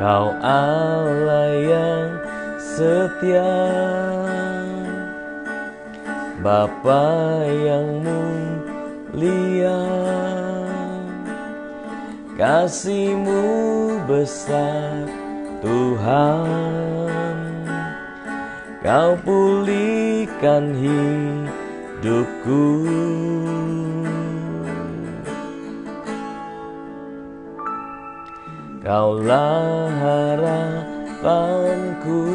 Kau Allah yang setia, Bapa yang mulia, kasih-Mu besar Tuhan. Kau pulihkan hidupku. Kaulah harapanku,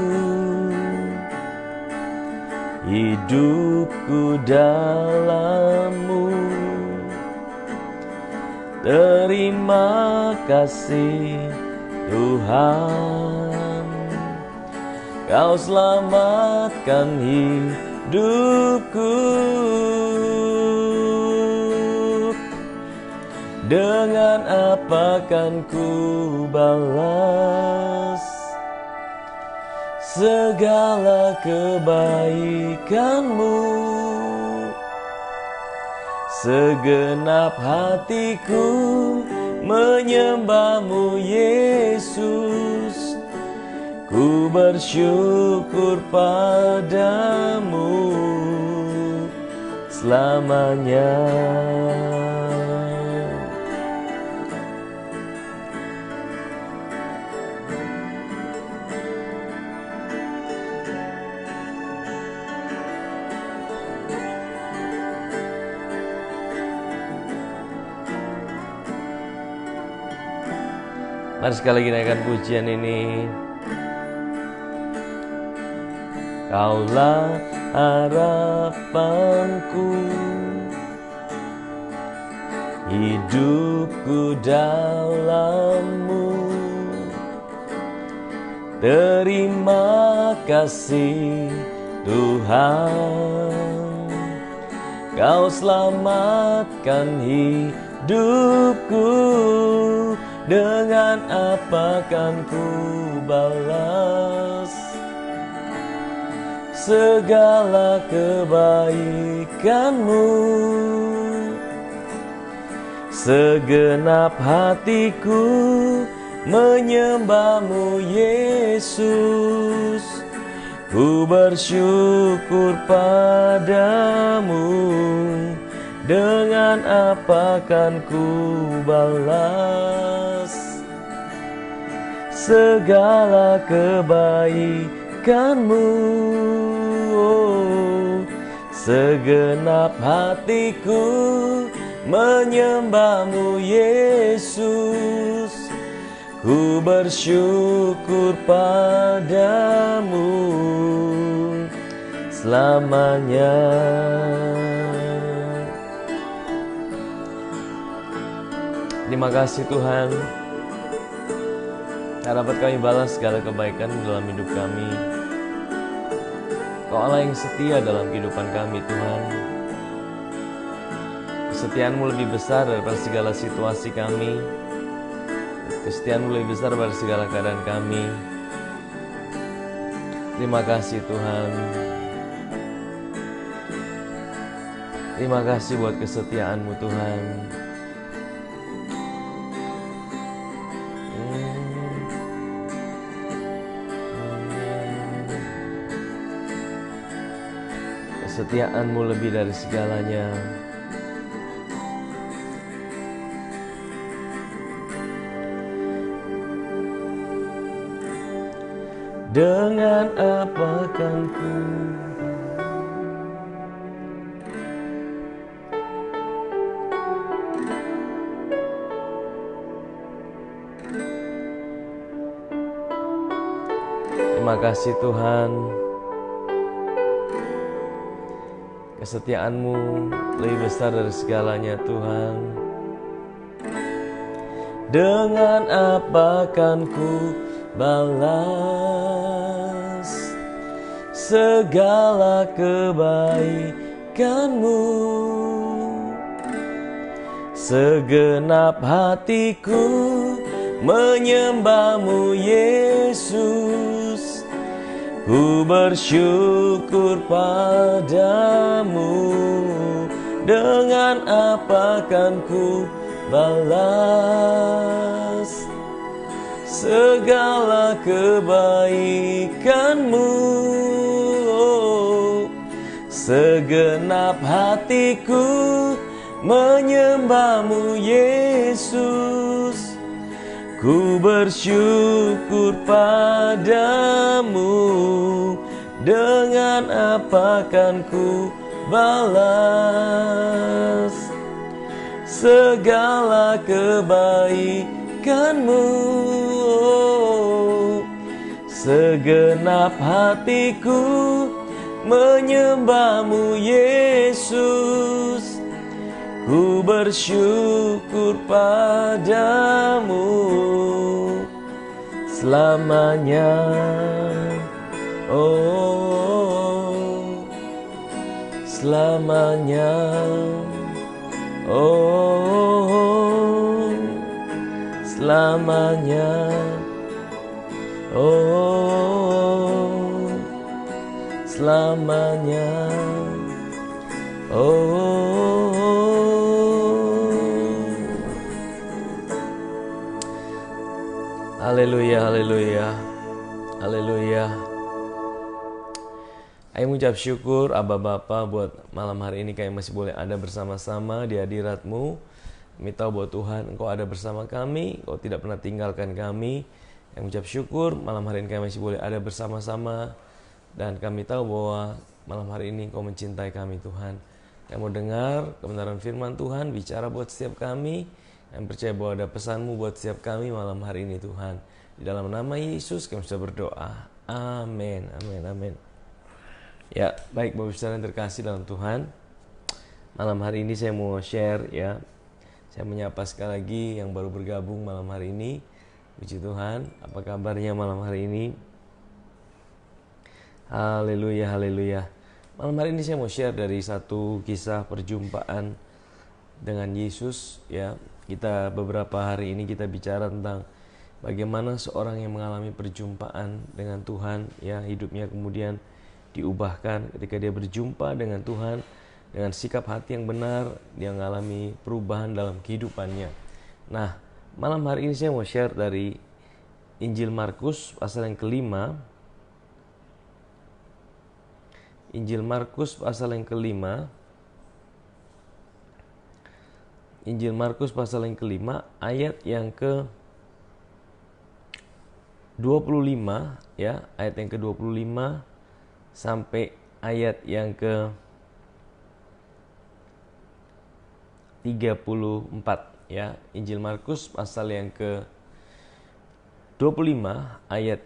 hidupku dalam-Mu. Terima kasih Tuhan, Kau selamatkan hidupku. Dengan apa kan ku balas segala kebaikan-Mu? Segenap hatiku menyembah-Mu Yesus. Ku bersyukur padamu selamanya. Mari sekali lagi naikkan pujian ini. Kaulah harapanku, hidupku dalam-Mu. Terima kasih Tuhan, Kau selamatkan hidupku. Dengan apa kan ku balas segala kebaikan-Mu? Segenap hatiku menyembah-Mu Yesus. Ku bersyukur padamu. Dengan apa kan ku balas segala kebaikan-Mu? Segenap hatiku menyembah-Mu Yesus. Ku bersyukur padamu selamanya. Terima kasih Tuhan, tak dapat kami balas segala kebaikan dalam hidup kami. Kau Allah yang setia dalam kehidupan kami Tuhan. Kesetiaan-Mu lebih besar daripada segala situasi kami. Kesetiaan-Mu lebih besar daripada segala keadaan kami. Terima kasih Tuhan. Terima kasih buat kesetiaan-Mu Tuhan. Kesetiaan-Mu lebih dari segalanya. Dengan apa kan ku Terima kasih Tuhan. Kesetiaan-Mu lebih besar dari segalanya Tuhan. Dengan apa kan ku balas segala kebaikan-Mu? Segenap hatiku menyembah-Mu Yesus. Ku bersyukur padamu. Dengan apa kan ku balas segala kebaikan-Mu. Segenap hatiku menyembah-Mu Yesus. Ku bersyukur padamu, dengan apa kan ku balas segala kebaikan-Mu. Segenap hatiku menyembah-Mu Yesus. Ku bersyukur padamu selamanya. Oh, selamanya. Oh, selamanya. Oh, selamanya. Oh, haleluya, haleluya, haleluya. Ayo mengucap syukur Aba Bapa buat malam hari ini kami masih boleh ada bersama-sama di hadirat-Mu. Kami tahu bahwa Tuhan Engkau ada bersama kami, Engkau tidak pernah tinggalkan kami. Yang mengucap syukur malam hari ini kami masih boleh ada bersama-sama. Dan kami tahu bahwa malam hari ini Engkau mencintai kami Tuhan. Kami mau dengar kebenaran firman Tuhan bicara buat setiap kami. Kami percaya bahwa ada pesan-Mu buat setiap kami malam hari ini Tuhan. Di dalam nama Yesus kami sudah berdoa. Amin, amin, amin. Ya, baik Bapak Ibu Saudara yang terkasih dalam Tuhan. Malam hari ini saya mau share ya. Saya menyapa sekali lagi yang baru bergabung malam hari ini. Puji Tuhan, apa kabarnya malam hari ini? Haleluya, haleluya. Malam hari ini saya mau share dari satu kisah perjumpaan dengan Yesus ya. Kita beberapa hari ini kita bicara tentang bagaimana seorang yang mengalami perjumpaan dengan Tuhan ya, hidupnya kemudian diubahkan ketika dia berjumpa dengan Tuhan, dengan sikap hati yang benar, dia mengalami perubahan dalam kehidupannya. Nah, malam hari ini saya mau share dari Injil Markus pasal yang kelima. Injil Markus pasal yang kelima. Injil Markus pasal yang kelima ayat yang ke 25 ya, ayat yang ke-25 sampai ayat yang ke 34 ya. Injil Markus pasal yang ke 25 ayat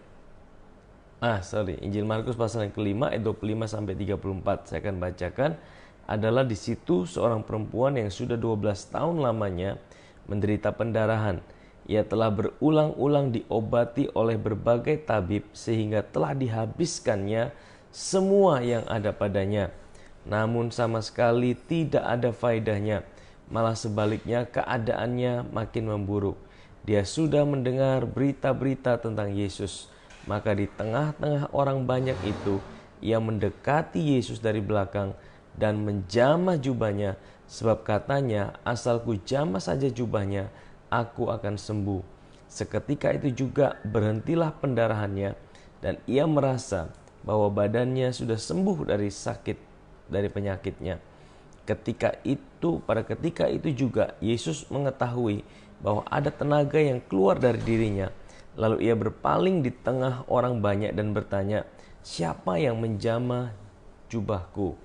Injil Markus pasal yang kelima ayat 25 sampai 34. Saya akan bacakan. Adalah di situ seorang perempuan yang sudah 12 tahun lamanya menderita pendarahan. Ia telah berulang-ulang diobati oleh berbagai tabib sehingga telah dihabiskannya semua yang ada padanya. Namun sama sekali tidak ada faedahnya. Malah sebaliknya keadaannya makin memburuk. Dia sudah mendengar berita-berita tentang Yesus. Maka di tengah-tengah orang banyak itu, ia mendekati Yesus dari belakang dan menjamah jubahnya. Sebab katanya, asalku jamah saja jubahnya, aku akan sembuh. Seketika itu juga berhentilah pendarahannya dan ia merasa bahwa badannya sudah sembuh dari penyakitnya. Pada ketika itu juga Yesus mengetahui bahwa ada tenaga yang keluar dari dirinya. Lalu ia berpaling di tengah orang banyak dan bertanya, "Siapa yang menjamah jubahku?"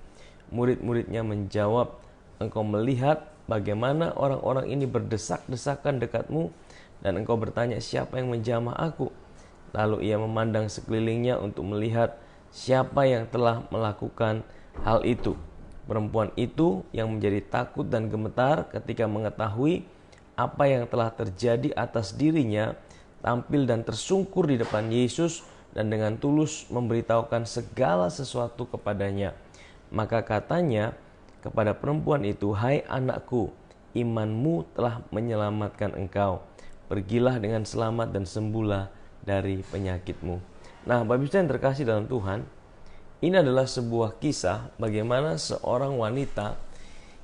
Murid-muridnya menjawab, "Engkau melihat bagaimana orang-orang ini berdesak-desakan dekatmu, dan engkau bertanya, siapa yang menjamah aku?" Lalu ia memandang sekelilingnya untuk melihat siapa yang telah melakukan hal itu. Perempuan itu yang menjadi takut dan gemetar ketika mengetahui apa yang telah terjadi atas dirinya, tampil dan tersungkur di depan Yesus dan dengan tulus memberitahukan segala sesuatu kepadanya. Maka katanya kepada perempuan itu, "Hai anakku, imanmu telah menyelamatkan engkau. Pergilah dengan selamat dan sembuhlah dari penyakitmu." Nah, Bapak Ibu yang terkasih dalam Tuhan, ini adalah sebuah kisah bagaimana seorang wanita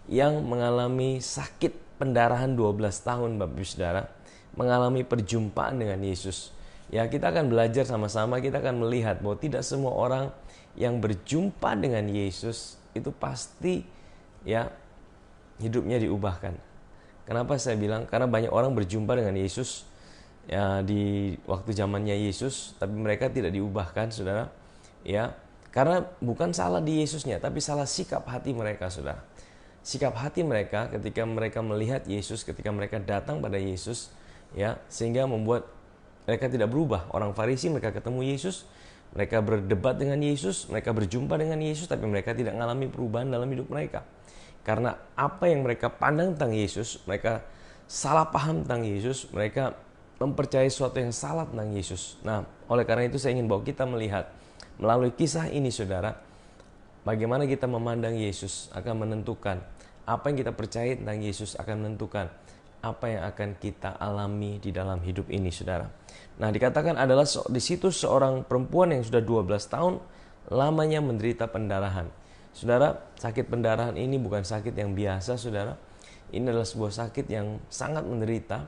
yang mengalami sakit pendarahan 12 tahun, Bapak Ibu Saudara, mengalami perjumpaan dengan Yesus. Ya, kita akan belajar sama-sama, kita akan melihat bahwa tidak semua orang yang berjumpa dengan Yesus itu pasti ya hidupnya diubahkan. Kenapa saya bilang? Karena banyak orang berjumpa dengan Yesus ya di waktu zamannya Yesus, tapi mereka tidak diubahkan, saudara. Ya, karena bukan salah di Yesusnya, tapi salah sikap hati mereka, saudara. Sikap hati mereka ketika mereka melihat Yesus, ketika mereka datang pada Yesus, ya, sehingga membuat mereka tidak berubah. Orang Farisi mereka ketemu Yesus, mereka berdebat dengan Yesus, mereka berjumpa dengan Yesus, tapi mereka tidak mengalami perubahan dalam hidup mereka. Karena apa yang mereka pandang tentang Yesus, mereka salah paham tentang Yesus, mereka mempercayai sesuatu yang salah tentang Yesus. Nah, oleh karena itu saya ingin bawa kita melihat melalui kisah ini, saudara, bagaimana kita memandang Yesus akan menentukan apa yang kita percaya tentang Yesus, akan menentukan apa yang akan kita alami di dalam hidup ini, saudara. Nah, dikatakan adalah di situ seorang perempuan yang sudah 12 tahun lamanya menderita pendarahan. Saudara, sakit pendarahan ini bukan sakit yang biasa, saudara. Ini adalah sebuah sakit yang sangat menderita.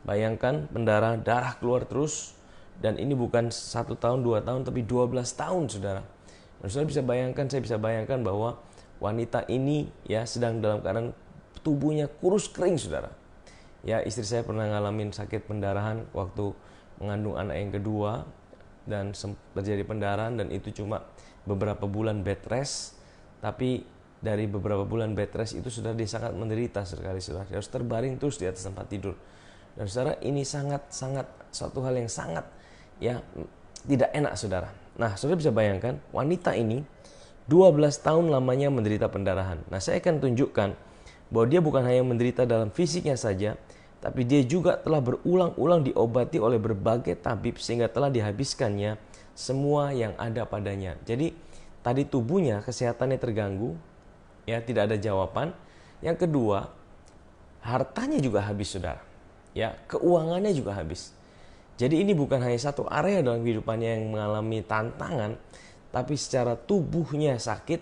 Bayangkan pendarahan, darah keluar terus, dan ini bukan 1 tahun, 2 tahun, tapi 12 tahun, saudara. Nah, saudara bisa bayangkan, saya bisa bayangkan bahwa wanita ini ya sedang dalam keadaan tubuhnya kurus kering, saudara. Ya, istri saya pernah ngalamin sakit pendarahan waktu mengandung anak yang kedua, dan terjadi pendarahan, dan itu cuma beberapa bulan bed rest. Tapi dari beberapa bulan bed rest itu sudah dia sangat menderita sekali, saudara. Dia harus terbaring terus di atas tempat tidur. Dan saudara, ini sangat suatu hal yang sangat ya tidak enak, saudara. Nah, saudara bisa bayangkan wanita ini 12 tahun lamanya menderita pendarahan. Nah, saya akan tunjukkan bahwa dia bukan hanya menderita dalam fisiknya saja, tapi dia juga telah berulang-ulang diobati oleh berbagai tabib sehingga telah dihabiskannya semua yang ada padanya. Jadi tadi tubuhnya, kesehatannya terganggu, ya tidak ada jawaban. Yang kedua, hartanya juga habis, saudara. Ya, keuangannya juga habis. Jadi ini bukan hanya satu area dalam kehidupannya yang mengalami tantangan, tapi secara tubuhnya sakit,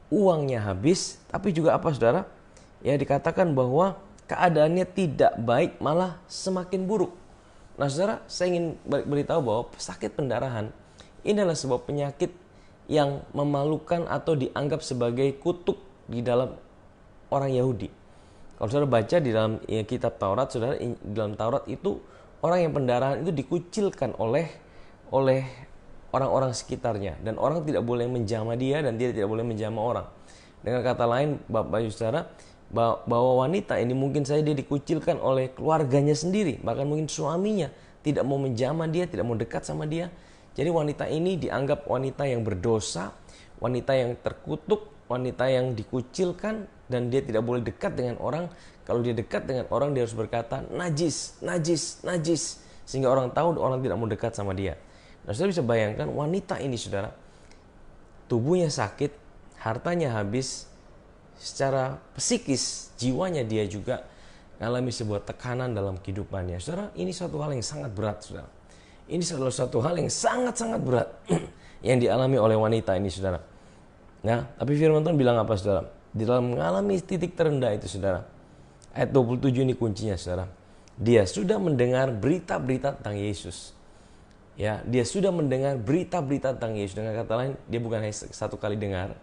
uangnya habis, tapi juga apa, saudara? Ya, dikatakan bahwa keadaannya tidak baik, malah semakin buruk. Nah, saudara, saya ingin beritahu bahwa sakit pendarahan ini adalah sebuah penyakit yang memalukan atau dianggap sebagai kutuk di dalam orang Yahudi. Kalau saudara baca di dalam kitab Taurat, saudara, di dalam Taurat itu orang yang pendarahan itu dikucilkan oleh orang-orang sekitarnya, dan orang tidak boleh menjamah dia dan dia tidak boleh menjamah orang. Dengan kata lain, Bapak Ibu Saudara, bahwa wanita ini mungkin saja dia dikucilkan oleh keluarganya sendiri, bahkan mungkin suaminya tidak mau menjamah dia, tidak mau dekat sama dia. Jadi wanita ini dianggap wanita yang berdosa, wanita yang terkutuk, wanita yang dikucilkan, dan dia tidak boleh dekat dengan orang. Kalau dia dekat dengan orang, dia harus berkata najis, najis, najis, sehingga orang tahu orang tidak mau dekat sama dia. Nah, saudara bisa bayangkan wanita ini, saudara, tubuhnya sakit, hartanya habis, secara psikis, jiwanya dia juga mengalami sebuah tekanan dalam kehidupannya. Saudara, ini suatu hal yang sangat berat, saudara. Ini adalah suatu hal yang sangat-sangat berat yang dialami oleh wanita ini, saudara. Nah, tapi firman Tuhan bilang apa, saudara? Di dalam mengalami titik terendah itu, saudara, ayat 27 ini kuncinya, saudara. Dia sudah mendengar berita-berita tentang Yesus. Ya, dia sudah mendengar berita-berita tentang Yesus. Dengan kata lain, dia bukan hanya satu kali dengar,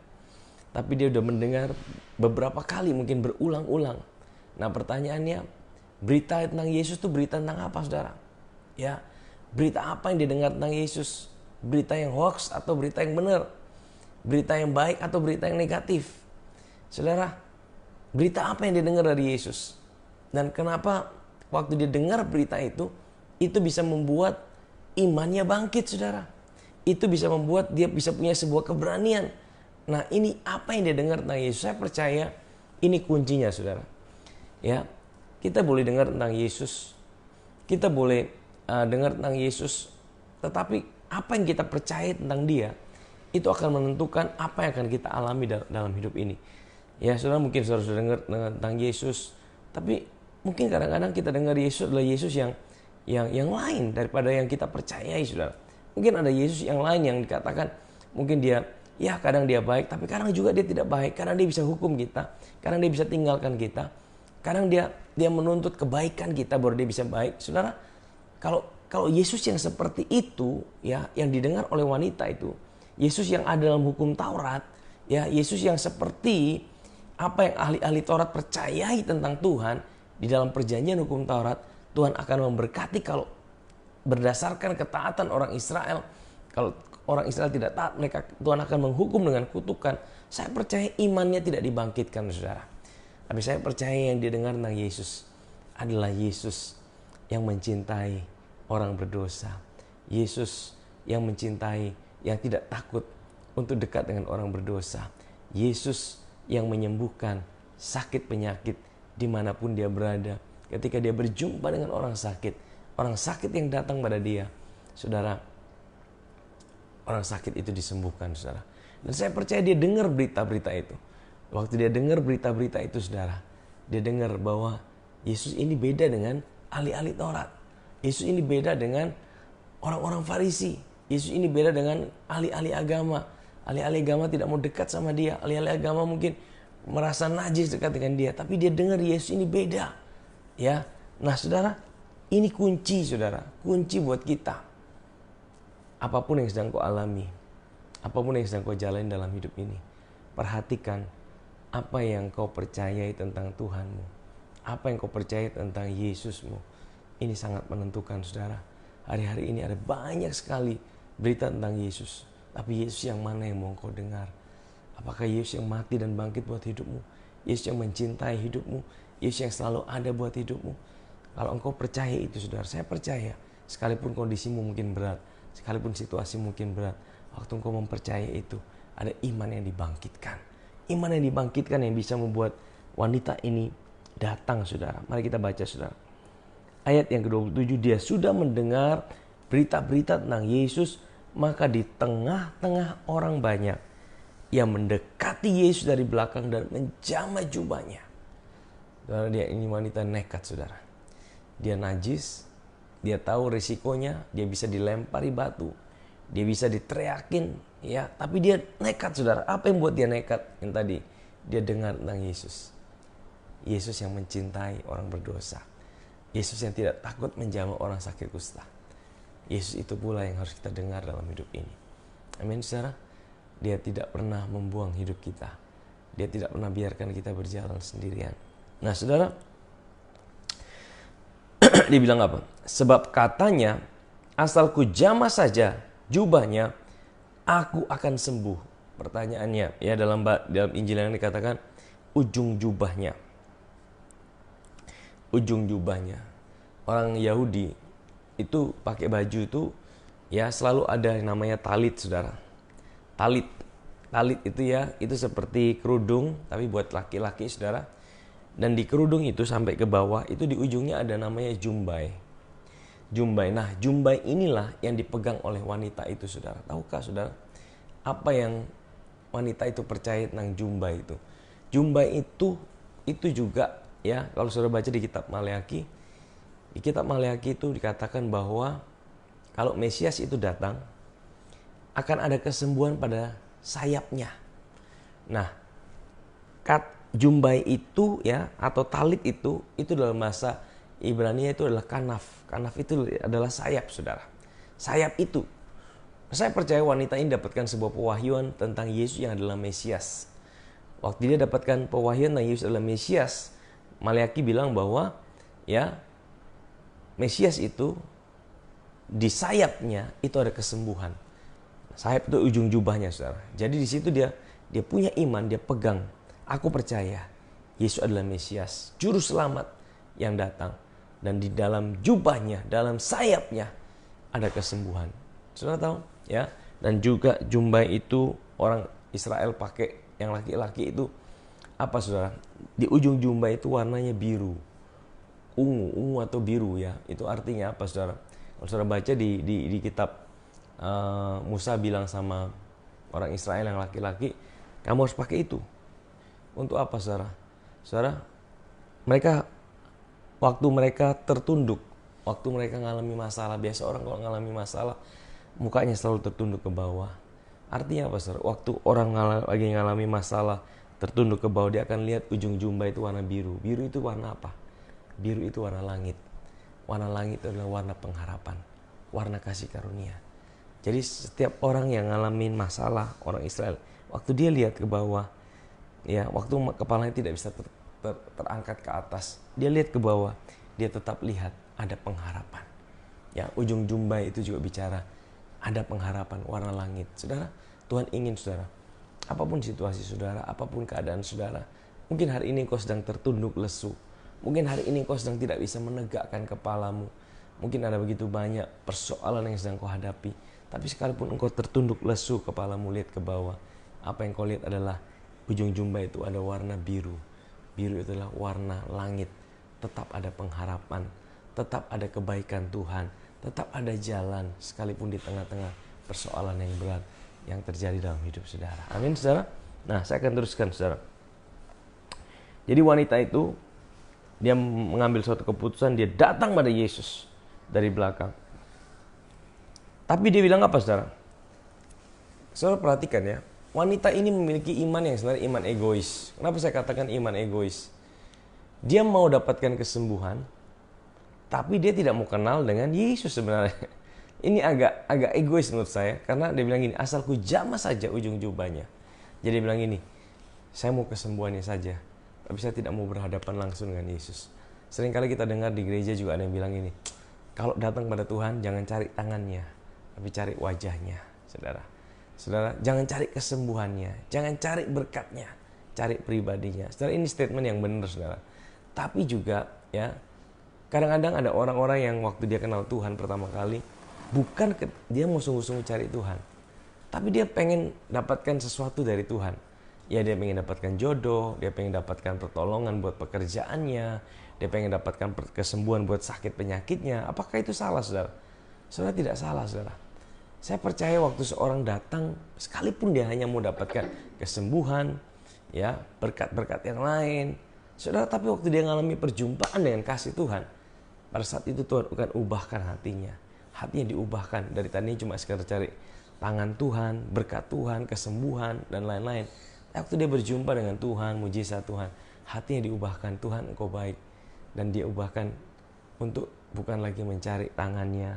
tapi dia sudah mendengar beberapa kali, mungkin berulang-ulang. Nah, pertanyaannya, berita tentang Yesus itu berita tentang apa, saudara? Ya, berita apa yang didengar tentang Yesus? Berita yang hoax atau berita yang benar? Berita yang baik atau berita yang negatif? Saudara, berita apa yang didengar dari Yesus? Dan kenapa waktu dia dengar berita itu bisa membuat imannya bangkit, saudara. Itu bisa membuat dia bisa punya sebuah keberanian. Nah, ini apa yang dia dengar tentang Yesus? Saya percaya ini kuncinya, saudara. Ya, kita boleh dengar tentang Yesus, kita boleh dengar tentang Yesus, tetapi apa yang kita percaya tentang dia itu akan menentukan apa yang akan kita alami dalam hidup ini. Ya, saudara, mungkin saudara sudah dengar tentang Yesus, tapi mungkin kadang-kadang kita dengar Yesus adalah Yesus yang lain daripada yang kita percayai, saudara. Mungkin ada Yesus yang lain yang dikatakan mungkin dia, ya kadang dia baik, tapi kadang juga dia tidak baik. Kadang dia bisa hukum kita, kadang dia bisa tinggalkan kita, kadang dia menuntut kebaikan kita baru dia bisa baik. Saudara, kalau kalau Yesus yang seperti itu, ya, yang didengar oleh wanita itu, Yesus yang ada dalam hukum Taurat, ya, Yesus yang seperti apa yang ahli-ahli Taurat percayai tentang Tuhan di dalam perjanjian hukum Taurat, Tuhan akan memberkati kalau berdasarkan ketaatan orang Israel. Kalau orang Israel tidak taat, mereka Tuhan akan menghukum dengan kutukan. Saya percaya imannya tidak dibangkitkan, saudara. Tapi saya percaya yang didengar tentang Yesus adalah Yesus yang mencintai orang berdosa. Yesus yang mencintai, yang tidak takut untuk dekat dengan orang berdosa. Yesus yang menyembuhkan sakit penyakit dimanapun dia berada. Ketika dia berjumpa dengan orang sakit yang datang pada dia, saudara, orang sakit itu disembuhkan, saudara. Dan saya percaya dia dengar berita-berita itu. Waktu dia dengar berita-berita itu, saudara, dia dengar bahwa Yesus ini beda dengan ahli-ahli Taurat. Yesus ini beda dengan orang-orang Farisi. Yesus ini beda dengan ahli-ahli agama. Ahli-ahli agama tidak mau dekat sama dia. Ahli-ahli agama mungkin merasa najis dekat dengan dia. Tapi dia dengar Yesus ini beda. Ya, nah saudara, ini kunci, saudara. Kunci buat kita. Apapun yang sedang kau alami, apapun yang sedang kau jalani dalam hidup ini, perhatikan apa yang kau percayai tentang Tuhanmu, apa yang kau percayai tentang Yesusmu. Ini sangat menentukan, saudara. Hari-hari ini ada banyak sekali berita tentang Yesus, tapi Yesus yang mana yang mau kau dengar? Apakah Yesus yang mati dan bangkit buat hidupmu? Yesus yang mencintai hidupmu? Yesus yang selalu ada buat hidupmu? Kalau engkau percaya itu, saudara, saya percaya, sekalipun kondisimu mungkin berat, sekalipun situasi mungkin berat, waktu engkau mempercayai itu, ada iman yang dibangkitkan. Iman yang dibangkitkan yang bisa membuat wanita ini datang, saudara. Mari kita baca, saudara. Ayat yang ke-27, dia sudah mendengar berita-berita tentang Yesus, maka di tengah-tengah orang banyak, ia mendekati Yesus dari belakang dan menjamah jubahnya. Saudara, dia ini wanita nekat, saudara. Dia najis, dia tahu risikonya, dia bisa dilempari batu, dia bisa diteriakin, ya. Tapi dia nekat, saudara. Apa yang buat dia nekat? Yang tadi dia dengar tentang Yesus. Yesus yang mencintai orang berdosa. Yesus yang tidak takut menjamah orang sakit kusta. Yesus itu pula yang harus kita dengar dalam hidup ini. Amin, saudara. Dia tidak pernah membuang hidup kita. Dia tidak pernah biarkan kita berjalan sendirian. Nah, saudara, dia bilang apa? Sebab katanya, asal ku jamah saja jubahnya, aku akan sembuh. Pertanyaannya, ya, dalam Injil yang dikatakan ujung jubahnya. Ujung jubahnya. Orang Yahudi itu pakai baju itu, ya, selalu ada yang namanya talit, saudara. Talit itu, ya, itu seperti kerudung tapi buat laki-laki, saudara. Dan di kerudung itu sampai ke bawah itu di ujungnya ada namanya jumbai. Nah, jumbai inilah yang dipegang oleh wanita itu, saudara. Tahukah, saudara, apa yang wanita itu percaya tentang jumbai itu? Jumbai itu juga, ya, kalau saudara baca di kitab Maleakhi, itu dikatakan bahwa kalau Mesias itu datang, akan ada kesembuhan pada sayapnya. Nah, jumbai itu, ya, atau talit itu dalam bahasa Ibrani itu adalah kanaf. Kanaf itu adalah sayap, saudara. Sayap itu. Saya percaya wanita ini dapatkan sebuah pewahyuan tentang Yesus yang adalah Mesias. Waktu dia dapatkan pewahyuan tentang Yesus adalah Mesias, Maleakhi bilang bahwa, ya, Mesias itu di sayapnya itu ada kesembuhan. Sayap itu ujung jubahnya, saudara. Jadi di situ dia punya iman, dia pegang. Aku percaya Yesus adalah Mesias, juru selamat yang datang. Dan di dalam jubahnya, dalam sayapnya ada kesembuhan. Saudara tahu, ya? Dan juga jumbai itu orang Israel pakai, yang laki-laki itu apa, saudara? Di ujung jumbai itu warnanya biru. Ungu atau biru, ya. Itu artinya apa, saudara? Kalau saudara baca di kitab Musa bilang sama orang Israel yang laki-laki, kamu harus pakai itu. Untuk apa, saudara? Saudara, waktu mereka tertunduk, waktu mereka mengalami masalah, biasa orang kalau mengalami masalah, mukanya selalu tertunduk ke bawah. Artinya apa, saudara? Waktu orang lagi mengalami masalah, tertunduk ke bawah, dia akan lihat ujung jumbai itu warna biru. Biru itu warna apa? Biru itu warna langit. Warna langit itu adalah warna pengharapan. warna kasih karunia. Jadi setiap orang yang ngalamin masalah, orang Israel, waktu dia lihat ke bawah, ya, waktu kepalanya tidak bisa terangkat ke atas, dia lihat ke bawah, dia tetap lihat ada pengharapan. Ya, ujung jumbai itu juga bicara ada pengharapan, warna langit. Saudara, Tuhan ingin saudara, apapun situasi saudara, apapun keadaan saudara, mungkin hari ini kau sedang tertunduk lesu, mungkin hari ini kau sedang tidak bisa menegakkan kepalamu, mungkin ada begitu banyak persoalan yang sedang kau hadapi, tapi sekalipun engkau tertunduk lesu, kepalamu lihat ke bawah, apa yang kau lihat adalah ujung jumbai itu ada warna biru. Biru itu adalah warna langit. Tetap ada pengharapan, tetap ada kebaikan Tuhan, tetap ada jalan sekalipun di tengah-tengah persoalan yang berat yang terjadi dalam hidup saudara. Amin saudara. Nah, saya akan teruskan saudara. Jadi wanita itu dia mengambil suatu keputusan, dia datang pada Yesus dari belakang. Tapi dia bilang apa saudara? Saudara perhatikan ya, wanita ini memiliki iman yang sebenarnya iman egois. Kenapa saya katakan iman egois? Dia mau dapatkan kesembuhan, tapi dia tidak mau kenal dengan Yesus sebenarnya. Ini agak egois menurut saya, karena dia bilang gini, asalku jamah saja ujung jubahnya. Jadi dia bilang gini, saya mau kesembuhannya saja, tapi saya tidak mau berhadapan langsung dengan Yesus. Seringkali kita dengar di gereja juga ada yang bilang gini, kalau datang pada Tuhan jangan cari tangannya, tapi cari wajahnya, saudara. Saudara, jangan cari kesembuhannya, jangan cari berkatnya, cari pribadinya. Saudara, ini statement yang benar, saudara. Tapi juga, ya, kadang-kadang ada orang-orang yang waktu dia kenal Tuhan pertama kali, bukan dia mau sungguh-sungguh cari Tuhan, tapi dia pengen dapatkan sesuatu dari Tuhan. Ya, dia pengen dapatkan jodoh, dia pengen dapatkan pertolongan buat pekerjaannya, dia pengen dapatkan kesembuhan buat sakit penyakitnya. Apakah itu salah, saudara? Saudara, tidak salah, saudara. Saya percaya waktu seorang datang, sekalipun dia hanya mau dapatkan kesembuhan, ya, berkat-berkat yang lain, saudara, tapi waktu dia mengalami perjumpaan dengan kasih Tuhan, pada saat itu Tuhan akan ubahkan hatinya. Hatinya diubahkan, dari tadinya cuma sekedar cari tangan Tuhan, berkat Tuhan, kesembuhan, dan lain-lain. Waktu dia berjumpa dengan Tuhan, mujizat Tuhan, hatinya diubahkan. Tuhan, engkau baik. Dan dia ubahkan untuk bukan lagi mencari tangannya,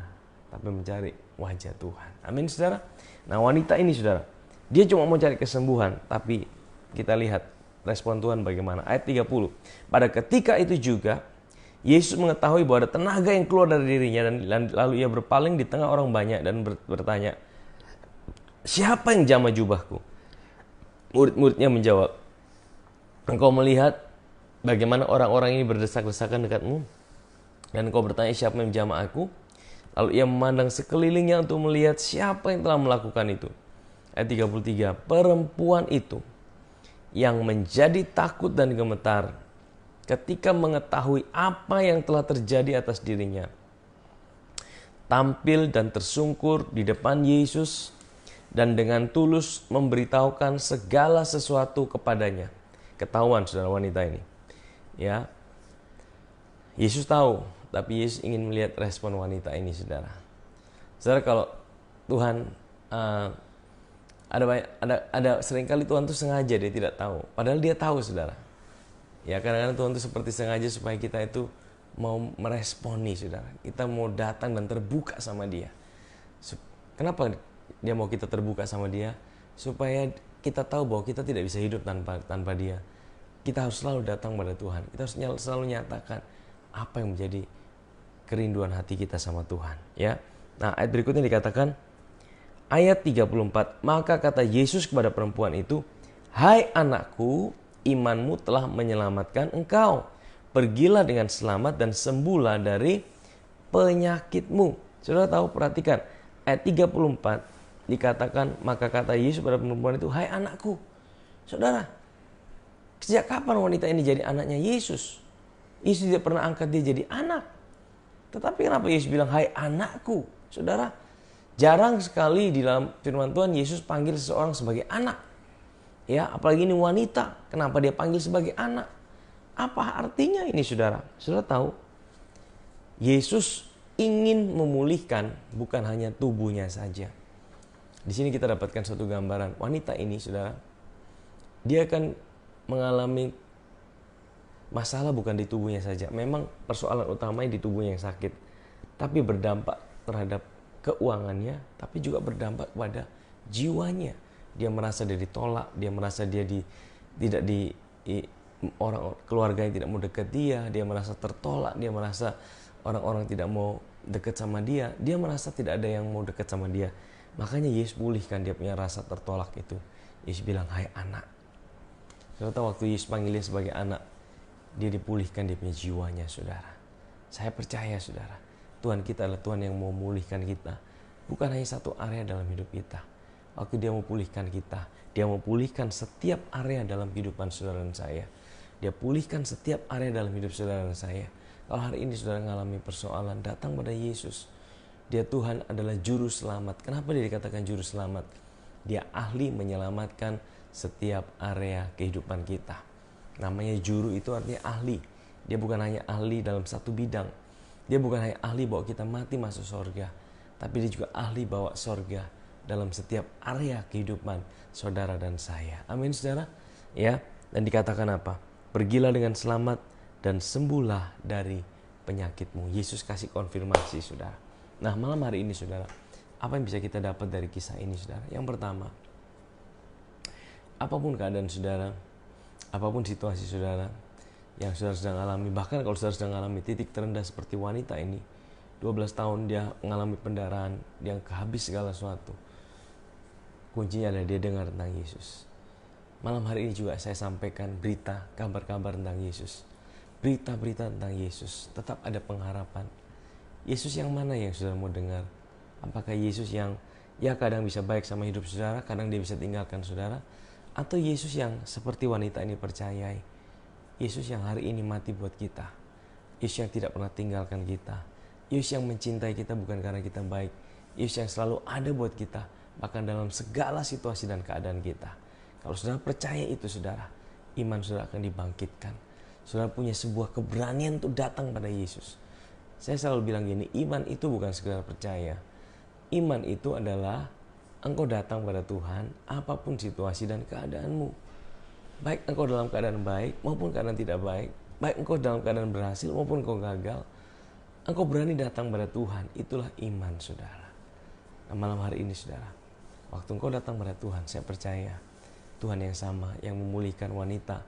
tapi mencari wajah Tuhan. Amin, saudara. Nah, wanita ini, saudara, dia cuma mau cari kesembuhan, tapi kita lihat respon Tuhan bagaimana. Ayat 30. Pada ketika itu juga Yesus mengetahui bahwa ada tenaga yang keluar dari dirinya, dan lalu ia berpaling di tengah orang banyak dan bertanya, siapa yang jamah jubahku? Murid-muridnya menjawab, engkau melihat bagaimana orang-orang ini berdesak-desakan dekatmu, dan engkau bertanya siapa yang jamah aku? Lalu ia memandang sekelilingnya untuk melihat siapa yang telah melakukan itu. Ayat 33, perempuan itu yang menjadi takut dan gemetar ketika mengetahui apa yang telah terjadi atas dirinya, tampil dan tersungkur di depan Yesus dan dengan tulus memberitahukan segala sesuatu kepadanya. Ketahuan saudara wanita ini, ya, Yesus tahu, tapi Yesus ingin melihat respon wanita ini, saudara. Saudara, kalau Tuhan ada seringkali Tuhan tuh sengaja dia tidak tahu, padahal dia tahu, saudara. Ya, kadang-kadang Tuhan tuh seperti sengaja supaya kita itu mau meresponi, saudara. Kita mau datang dan terbuka sama dia. Kenapa dia mau kita terbuka sama dia? Supaya kita tahu bahwa kita tidak bisa hidup tanpa dia. Kita harus selalu datang pada Tuhan. Kita harus selalu nyatakan apa yang menjadi kerinduan hati kita sama Tuhan, ya. Nah, ayat berikutnya dikatakan, ayat 34, maka kata Yesus kepada perempuan itu, hai anakku, imanmu telah menyelamatkan engkau. Pergilah dengan selamat dan sembuhlah dari penyakitmu. Saudara tahu, perhatikan, ayat 34 dikatakan, maka kata Yesus pada perempuan itu, hai anakku. Saudara, sejak kapan wanita ini jadi anaknya Yesus? Yesus tidak pernah angkat dia jadi anak. Tetapi kenapa Yesus bilang, hai anakku? Saudara, jarang sekali di dalam firman Tuhan Yesus panggil seseorang sebagai anak. Ya, apalagi ini wanita, kenapa dia panggil sebagai anak? Apa artinya ini, saudara? Saudara tahu, Yesus ingin memulihkan bukan hanya tubuhnya saja. Di sini kita dapatkan satu gambaran. Wanita ini, saudara, dia akan mengalami masalah bukan di tubuhnya saja. Memang persoalan utamanya di tubuhnya yang sakit, tapi berdampak terhadap keuangannya, tapi juga berdampak pada jiwanya. Dia merasa dia ditolak, dia merasa dia tidak di orang keluarga yang tidak mau dekat dia merasa tertolak, dia merasa orang-orang tidak mau dekat sama dia merasa tidak ada yang mau dekat sama dia. Makanya Yesus pulihkan dia punya rasa tertolak itu. Yesus bilang, hai anak. Saudara tahu waktu Yesus panggil dia sebagai anak, dia dipulihkan dia punya jiwanya, saudara. Saya percaya, saudara, Tuhan kita adalah Tuhan yang mau memulihkan kita. Bukan hanya satu area dalam hidup kita. Waktu dia mau pulihkan kita, dia mau pulihkan setiap area dalam kehidupan saudara dan saya. Dia pulihkan setiap area dalam hidup saudara dan saya. Kalau hari ini saudara mengalami persoalan, datang pada Yesus. Dia Tuhan adalah juru selamat. Kenapa dia dikatakan juru selamat? Dia ahli menyelamatkan setiap area kehidupan kita. Namanya juru itu artinya ahli. Dia bukan hanya ahli dalam satu bidang. Dia bukan hanya ahli bawa kita mati masuk surga, tapi dia juga ahli bawa surga dalam setiap area kehidupan saudara dan saya. Amin, saudara. Ya, dan dikatakan apa? Pergilah dengan selamat dan sembuhlah dari penyakitmu. Yesus kasih konfirmasi, saudara. Nah, malam hari ini, saudara, apa yang bisa kita dapat dari kisah ini, saudara? Yang pertama, apapun keadaan saudara, apapun situasi saudara yang saudara sedang alami, bahkan kalau saudara sedang alami titik terendah seperti wanita ini, 12 tahun dia mengalami pendarahan, dia kehabis segala sesuatu. Kuncinya adalah dia dengar tentang Yesus. Malam hari ini juga saya sampaikan berita, kabar-kabar tentang Yesus. Berita-berita tentang Yesus. Tetap ada pengharapan. Yesus yang mana yang saudara mau dengar? Apakah Yesus yang ya kadang bisa baik sama hidup saudara, kadang dia bisa tinggalkan saudara? Atau Yesus yang seperti wanita ini percayai? Yesus yang hari ini mati buat kita. Yesus yang tidak pernah tinggalkan kita. Yesus yang mencintai kita bukan karena kita baik. Yesus yang selalu ada buat kita, bahkan dalam segala situasi dan keadaan kita. Kalau saudara percaya itu, saudara, iman saudara akan dibangkitkan. Saudara punya sebuah keberanian untuk datang pada Yesus. Saya selalu bilang gini, iman itu bukan sekedar percaya. Iman itu adalah engkau datang pada Tuhan apapun situasi dan keadaanmu. Baik engkau dalam keadaan baik maupun keadaan tidak baik. Baik engkau dalam keadaan berhasil maupun engkau gagal. Engkau berani datang pada Tuhan. Itulah iman, saudara. Nah, malam hari ini, saudara, waktu engkau datang pada Tuhan, saya percaya Tuhan yang sama yang memulihkan wanita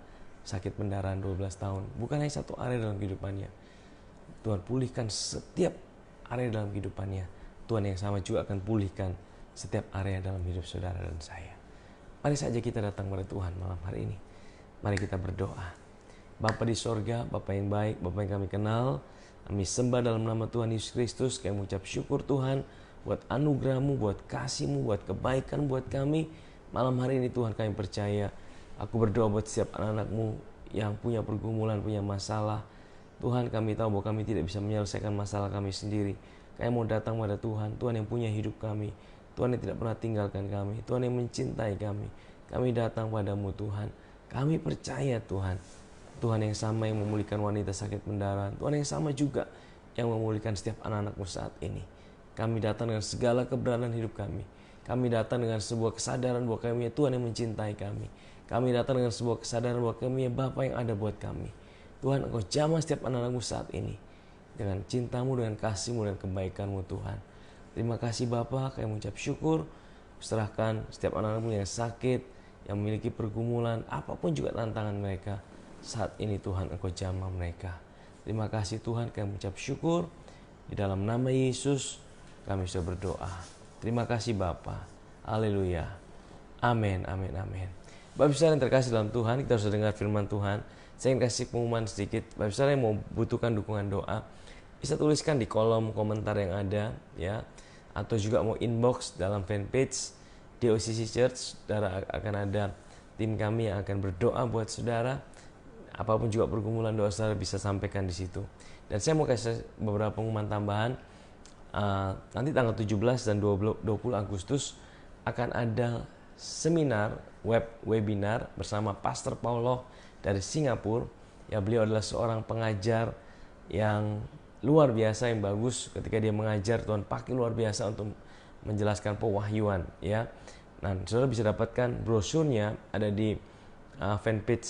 sakit pendarahan 12 tahun. Bukan hanya satu area dalam kehidupannya. Tuhan pulihkan setiap area dalam kehidupannya. Tuhan yang sama juga akan pulihkan setiap area dalam hidup saudara dan saya. Mari saja kita datang pada Tuhan malam hari ini. Mari kita berdoa. Bapa di sorga, Bapa yang baik, Bapa yang kami kenal, kami sembah dalam nama Tuhan Yesus Kristus. Kami mengucap syukur Tuhan buat anugerah-Mu, buat kasih-Mu, buat kebaikan buat kami. Malam hari ini Tuhan kami percaya. Aku berdoa buat setiap anak-anak-Mu yang punya pergumulan, punya masalah. Tuhan, kami tahu bahwa kami tidak bisa menyelesaikan masalah kami sendiri. Kami mau datang pada Tuhan, Tuhan yang punya hidup kami, Tuhan yang tidak pernah tinggalkan kami, Tuhan yang mencintai kami. Kami datang padamu Tuhan. Kami percaya Tuhan, Tuhan yang sama yang memulihkan wanita sakit pendarahan, Tuhan yang sama juga yang memulihkan setiap anak-anak-Mu saat ini. Kami datang dengan segala keberadaan hidup kami. Kami datang dengan sebuah kesadaran bahwa kami Tuhan yang mencintai kami. Kami datang dengan sebuah kesadaran bahwa kami Bapa yang ada buat kami. Tuhan, Engkau jamah setiap anak-anak-Mu saat ini dengan cinta-Mu, dengan kasih-Mu, dan kebaikan-Mu Tuhan. Terima kasih Bapa, kami mengucap syukur. Serahkan setiap anak-anak-Mu yang sakit, yang memiliki pergumulan, apapun juga tantangan mereka. Saat ini Tuhan, Engkau jamah mereka. Terima kasih Tuhan, kami mengucap syukur. Di dalam nama Yesus kami sudah berdoa. Terima kasih Bapa. Haleluya. Amin, amin, amin. Bapak Saudara yang terkasih dalam Tuhan, kita sudah dengar firman Tuhan. Saya ingin kasih pengumuman sedikit. Bapak Saudara yang mau butuhkan dukungan doa, bisa tuliskan di kolom komentar yang ada, ya, atau juga mau inbox dalam fanpage DOCC Church. Saudara akan ada tim kami yang akan berdoa buat saudara. Apapun juga pergumulan doa saudara bisa sampaikan di situ. Dan saya mau kasih beberapa pengumuman tambahan. Nanti tanggal 17 dan 20 Agustus akan ada seminar webinar bersama Pastor Paulo dari Singapura. Ya, beliau adalah seorang pengajar yang luar biasa, yang bagus. Ketika dia mengajar, Tuhan pakai luar biasa untuk menjelaskan pewahyuan, ya. Nah, saudara bisa dapatkan brosurnya ada di fanpage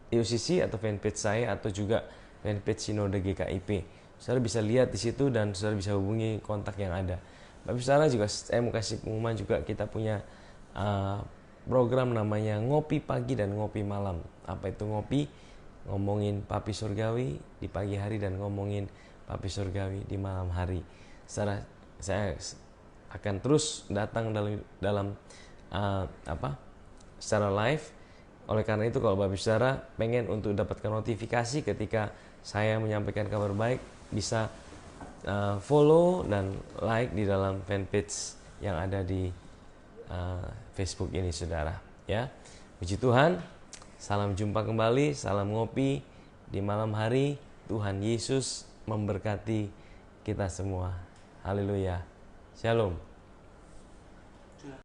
DOCC atau fanpage saya, atau juga fanpage Sinode GKIP. Saudara bisa lihat di situ dan saudara bisa hubungi kontak yang ada. Bapak saudara juga saya mau kasih pengumuman juga, kita punya program namanya ngopi pagi dan ngopi malam. Apa itu ngopi? Ngomongin papi surgawi di pagi hari dan ngomongin papi surgawi di malam hari. Saya akan terus datang dalam secara live. Oleh karena itu kalau Bapak saudara pengen untuk dapatkan notifikasi ketika saya menyampaikan kabar baik, bisa follow dan like di dalam fanpage yang ada di Facebook ini, saudara. Ya, puji Tuhan. Salam jumpa kembali, salam ngopi di malam hari. Tuhan Yesus memberkati kita semua. Haleluya. Shalom.